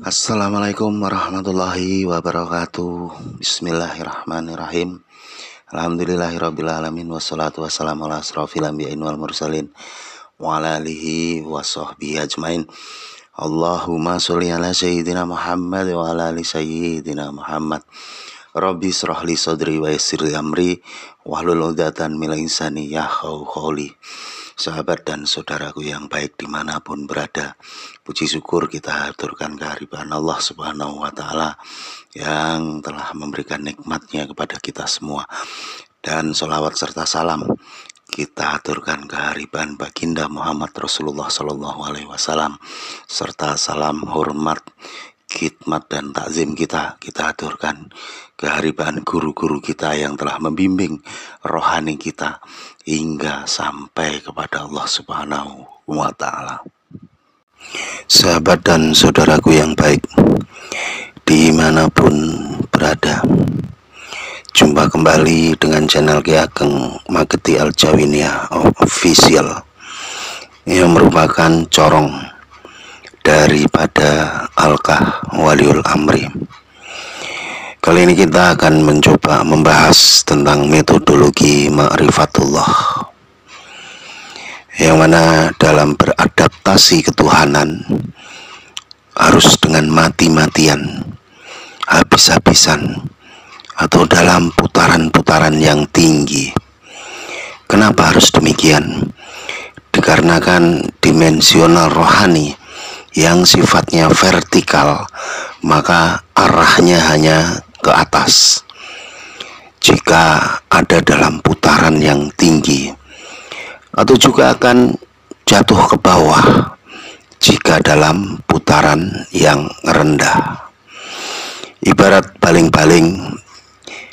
Assalamualaikum warahmatullahi wabarakatuh. Bismillahirrahmanirrahim. Alhamdulillahirrabbilalamin. Wassalatu wassalamu ala asrofil anbiyain wal mursalin wa ala alihi wa sahbihi ajmain. Allahumma sholli ala sayyidina Muhammad wa ala ali sayyidina Muhammad. Rabbi shrah li sadri wa yassir li amri wahlul 'uqdatam min lisani yafqahu qawli. Sahabat dan saudaraku yang baik dimanapun berada, puji syukur kita haturkan kehadiran Allah Subhanahu wa Ta'ala yang telah memberikan nikmatnya kepada kita semua. Dan sholawat serta salam kita haturkan kehadiran baginda Muhammad Rasulullah Sallallahu Alaihi Wasallam, serta salam hormat, khidmat dan takzim kita haturkan kehadiran guru-guru kita yang telah membimbing rohani kita hingga sampai kepada Allah Subhanahu wa Ta'ala. Sahabat dan saudaraku yang baik dimanapun berada, jumpa kembali dengan channel Ki Ageng Mageti Al-Jawiniyah Official yang merupakan corong daripada Alkah Waliul Amri. Kali ini kita akan mencoba membahas tentang metodologi ma'rifatullah, yang mana dalam beradaptasi ketuhanan harus dengan mati-matian, habis-habisan, atau dalam putaran-putaran yang tinggi. Kenapa harus demikian? Dikarenakan dimensional rohani yang sifatnya vertikal, maka arahnya hanya ke atas. Jika ada dalam putaran yang tinggi, atau juga akan jatuh ke bawah jika dalam putaran yang rendah. Ibarat baling-baling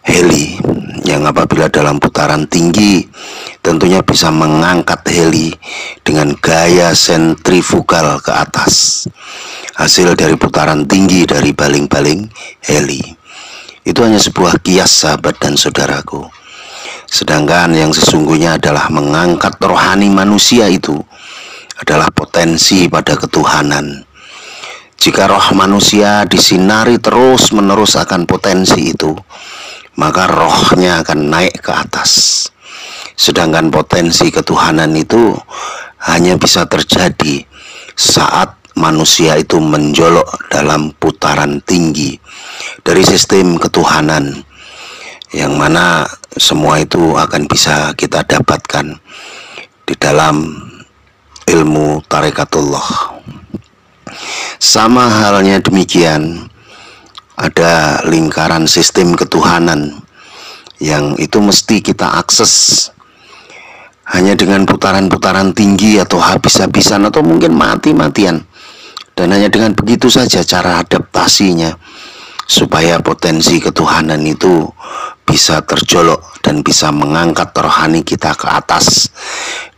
heli yang apabila dalam putaran tinggi tentunya bisa mengangkat heli dengan gaya sentrifugal ke atas, hasil dari putaran tinggi dari baling-baling heli. Itu hanya sebuah kias, sahabat dan saudaraku. Sedangkan yang sesungguhnya adalah mengangkat rohani manusia itu adalah potensi pada ketuhanan. Jika roh manusia disinari terus-menerus akan potensi itu, maka rohnya akan naik ke atas. Sedangkan potensi ketuhanan itu hanya bisa terjadi saat manusia itu menjolok dalam putaran tinggi dari sistem ketuhanan, yang mana semua itu akan bisa kita dapatkan di dalam ilmu tarekatullah. Sama halnya demikian, ada lingkaran sistem ketuhanan yang itu mesti kita akses hanya dengan putaran-putaran tinggi atau habis-habisan atau mungkin mati-matian. Dan hanya dengan begitu saja cara adaptasinya supaya potensi ketuhanan itu bisa terjolok dan bisa mengangkat rohani kita ke atas,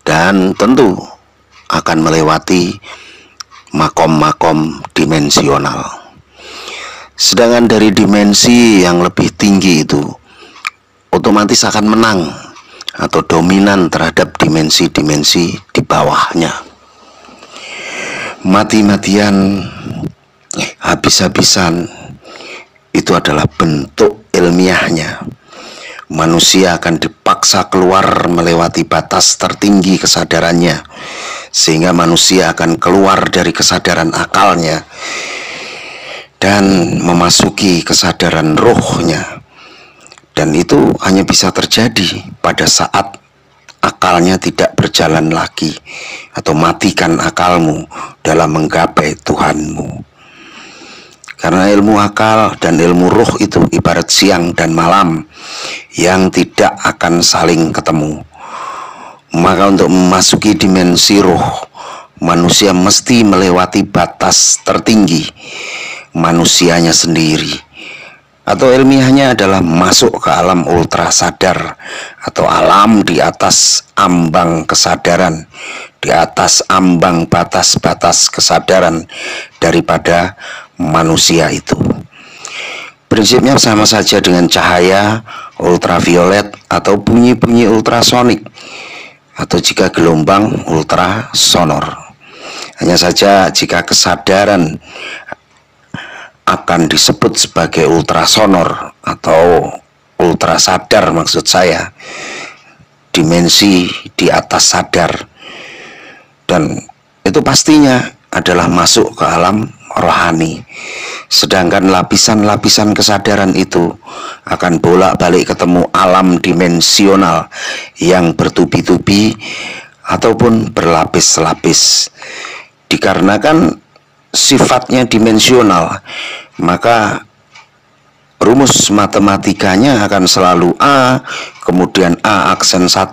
dan tentu akan melewati makom-makom dimensional. Sedangkan dari dimensi yang lebih tinggi itu otomatis akan menang atau dominan terhadap dimensi-dimensi di bawahnya. Mati-matian, habis-habisan, itu adalah bentuk ilmiahnya. Manusia akan dipaksa keluar melewati batas tertinggi kesadarannya, sehingga manusia akan keluar dari kesadaran akalnya dan memasuki kesadaran rohnya. Dan itu hanya bisa terjadi pada saat akalnya tidak berjalan lagi, atau matikan akalmu dalam menggapai Tuhanmu. Karena ilmu akal dan ilmu roh itu ibarat siang dan malam yang tidak akan saling ketemu. Maka untuk memasuki dimensi roh, manusia mesti melewati batas tertinggi manusianya sendiri, atau ilmiahnya adalah masuk ke alam ultra sadar atau alam di atas ambang kesadaran, di atas ambang batas-batas kesadaran daripada manusia itu. Prinsipnya sama saja dengan cahaya ultraviolet atau bunyi-bunyi ultrasonik, atau jika gelombang ultrasonor. Hanya saja jika kesadaran akan disebut sebagai ultrasonor atau ultrasadar, maksud saya dimensi di atas sadar, dan itu pastinya adalah masuk ke alam rohani. Sedangkan lapisan-lapisan kesadaran itu akan bolak-balik ketemu alam dimensional yang bertubi-tubi ataupun berlapis-lapis. Dikarenakan sifatnya dimensional, maka rumus matematikanya akan selalu A, kemudian A aksen 1,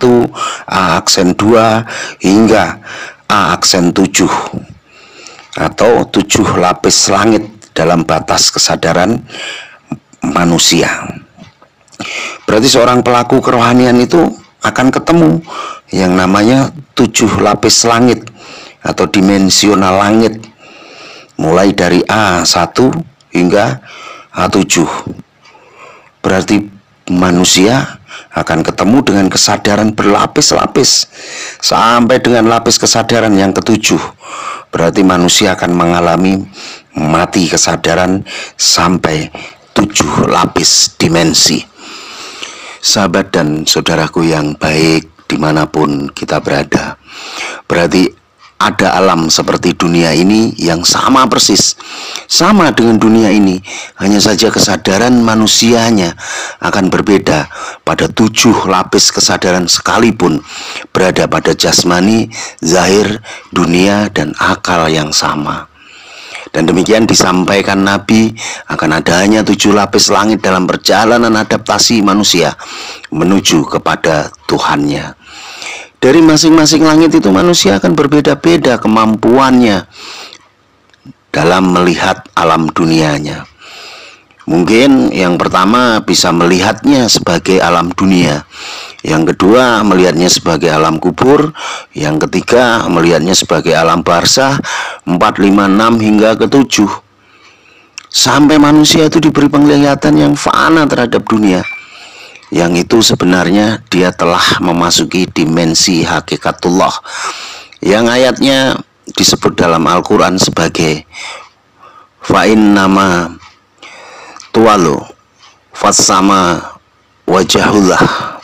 A aksen 2, hingga A aksen 7, atau 7 lapis langit dalam batas kesadaran manusia. Berarti seorang pelaku kerohanian itu akan ketemu yang namanya 7 lapis langit atau dimensional langit, mulai dari A1 hingga A7. Berarti manusia akan ketemu dengan kesadaran berlapis-lapis sampai dengan lapis kesadaran yang ketujuh. Berarti manusia akan mengalami mati kesadaran sampai 7 lapis dimensi. Sahabat dan saudaraku yang baik, dimanapun kita berada, berarti ada alam seperti dunia ini yang sama persis, sama dengan dunia ini, hanya saja kesadaran manusianya akan berbeda pada 7 lapis kesadaran sekalipun berada pada jasmani, zahir, dunia, dan akal yang sama. Dan demikian disampaikan Nabi, akan adanya 7 lapis langit dalam perjalanan adaptasi manusia menuju kepada Tuhannya. Dari masing-masing langit itu manusia akan berbeda-beda kemampuannya dalam melihat alam dunianya. Mungkin yang pertama bisa melihatnya sebagai alam dunia, yang kedua melihatnya sebagai alam kubur, yang ketiga melihatnya sebagai alam barzah, 4, 5, 6 hingga ke-7. Sampai manusia itu diberi penglihatan yang fana terhadap dunia, yang itu sebenarnya dia telah memasuki dimensi hakikatullah, yang ayatnya disebut dalam Al-Quran sebagai fa'in nama tuwalu fassama wajahullah.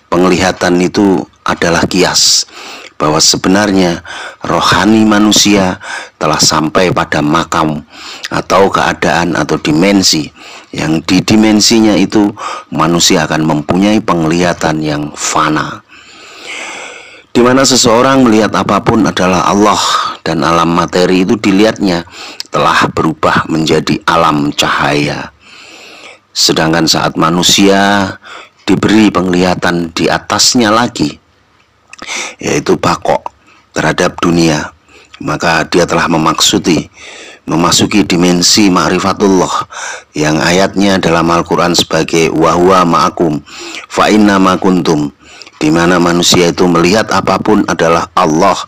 Penglihatan itu adalah kias bahwa sebenarnya rohani manusia telah sampai pada makam atau keadaan atau dimensi yang di dimensinya itu manusia akan mempunyai penglihatan yang fana, di mana seseorang melihat apapun adalah Allah, dan alam materi itu dilihatnya telah berubah menjadi alam cahaya. Sedangkan saat manusia diberi penglihatan di atasnya lagi, yaitu bakok terhadap dunia, maka dia telah memasuki dimensi ma'rifatullah, yang ayatnya dalam Al-Quran sebagai wahwa ma'akum fa'inna ma'kuntum, di mana manusia itu melihat apapun adalah Allah,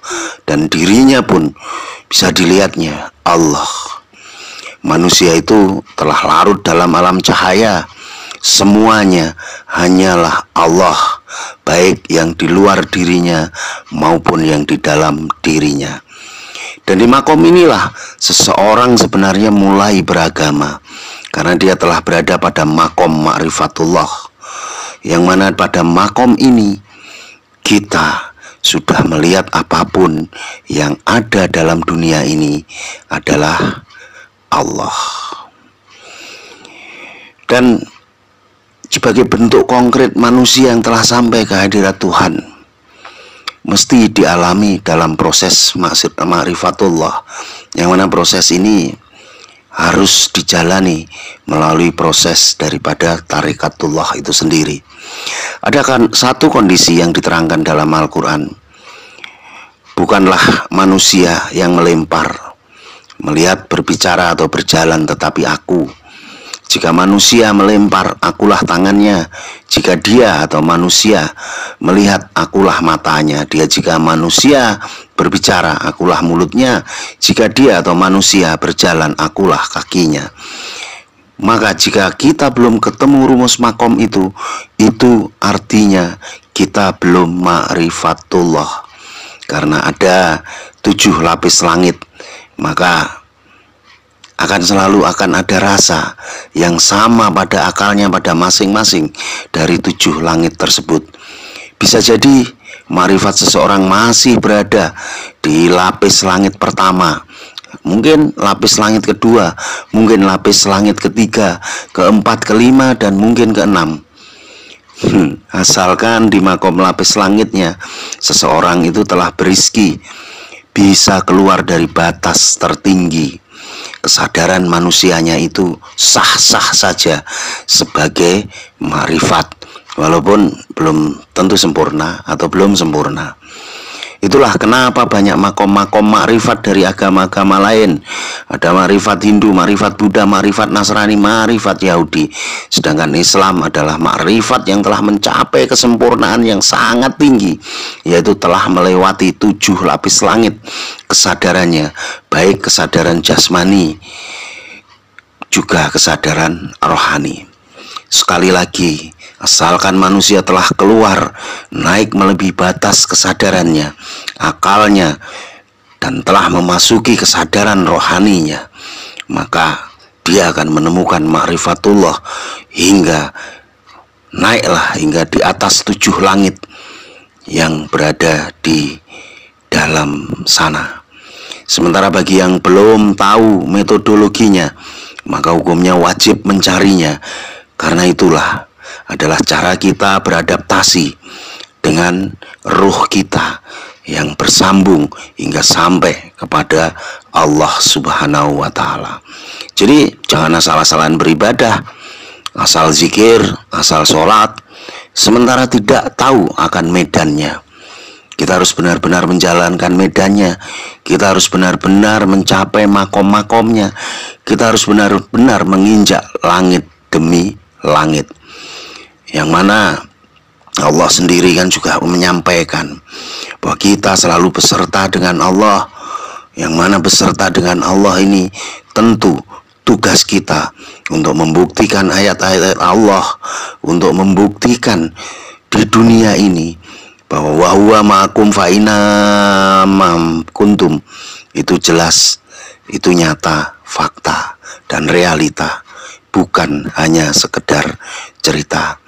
dan dirinya pun bisa dilihatnya Allah. Manusia itu telah larut dalam alam cahaya, semuanya hanyalah Allah, baik yang di luar dirinya maupun yang di dalam dirinya. Dan di makom inilah seseorang sebenarnya mulai beragama, karena dia telah berada pada makom ma'rifatullah, yang mana pada makom ini kita sudah melihat apapun yang ada dalam dunia ini adalah Allah. Dan sebagai bentuk konkret manusia yang telah sampai ke hadirat Tuhan, mesti dialami dalam proses ma'rifatullah, yang mana proses ini harus dijalani melalui proses daripada tarikatullah itu sendiri. Ada kan satu kondisi yang diterangkan dalam Al-Quran, bukanlah manusia yang melempar, melihat, berbicara atau berjalan, tetapi aku. Jika manusia melempar, akulah tangannya. Jika dia atau manusia melihat, akulah matanya. Jika manusia berbicara, akulah mulutnya. Jika dia atau manusia berjalan, akulah kakinya. Maka jika kita belum ketemu rumus makom itu artinya kita belum ma'rifatullah. Karena ada 7 lapis langit, maka selalu akan ada rasa yang sama pada akalnya pada masing-masing dari 7 langit tersebut. Bisa jadi ma'rifat seseorang masih berada di lapis langit pertama, mungkin lapis langit kedua, mungkin lapis langit ketiga, keempat, kelima, dan mungkin keenam. Asalkan di makom lapis langitnya seseorang itu telah berizki, bisa keluar dari batas tertinggi, kesadaran manusianya itu sah-sah saja sebagai ma'rifat, walaupun belum tentu sempurna atau belum sempurna. Itulah kenapa banyak makom-makom ma'rifat dari agama-agama lain. Ada ma'rifat Hindu, ma'rifat Buddha, ma'rifat Nasrani, ma'rifat Yahudi. Sedangkan Islam adalah ma'rifat yang telah mencapai kesempurnaan yang sangat tinggi, yaitu telah melewati 7 lapis langit kesadarannya, baik kesadaran jasmani juga kesadaran rohani. Sekali lagi, asalkan manusia telah keluar, naik melebihi batas kesadarannya, akalnya, dan telah memasuki kesadaran rohaninya, maka dia akan menemukan ma'rifatullah hingga naiklah hingga di atas 7 langit yang berada di dalam sana. Sementara bagi yang belum tahu metodologinya, maka hukumnya wajib mencarinya. Karena itulah adalah cara kita beradaptasi dengan ruh kita yang bersambung hingga sampai kepada Allah Subhanahu wa Ta'ala. Jadi jangan asal-asalan beribadah, asal zikir, asal sholat, sementara tidak tahu akan medannya. Kita harus benar-benar menjalankan medannya. Kita harus benar-benar mencapai makom-makomnya. Kita harus benar-benar menginjak langit demi langit, yang mana Allah sendiri kan juga menyampaikan bahwa kita selalu beserta dengan Allah, yang mana beserta dengan Allah ini tentu tugas kita untuk membuktikan ayat-ayat Allah, untuk membuktikan di dunia ini bahwa wa huwa ma'akum fa inna kuntum, itu jelas, itu nyata, fakta, dan realita, bukan hanya sekedar cerita.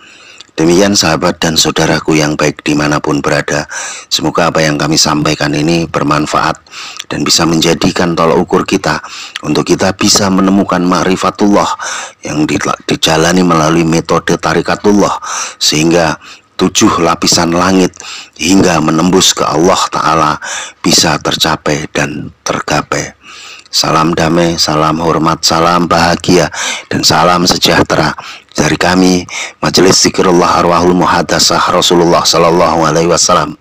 Demikian sahabat dan saudaraku yang baik dimanapun berada, semoga apa yang kami sampaikan ini bermanfaat dan bisa menjadikan tolak ukur kita untuk kita bisa menemukan ma'rifatullah yang dijalani melalui metode tarikatullah, sehingga 7 lapisan langit hingga menembus ke Allah Ta'ala bisa tercapai dan tergapai. Salam damai, salam hormat, salam bahagia, dan salam sejahtera dari kami Majelis Zikrullah Arwahul Muhadasah Rasulullah Sallallahu Alaihi Wasallam.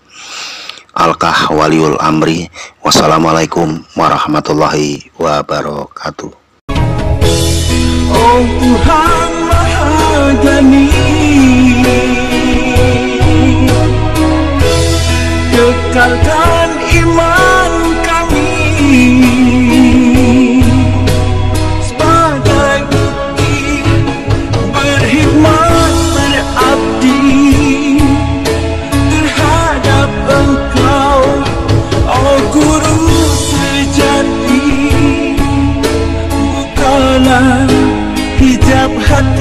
Alkah Waliul Amri. Wassalamualaikum warahmatullahi wabarakatuh. Oh Tuhan Mahagani, kekalkan iman kami sebagai bukti berkhidmat berabdi terhadap Engkau, oh Guru sejati. Bukalah hijab hati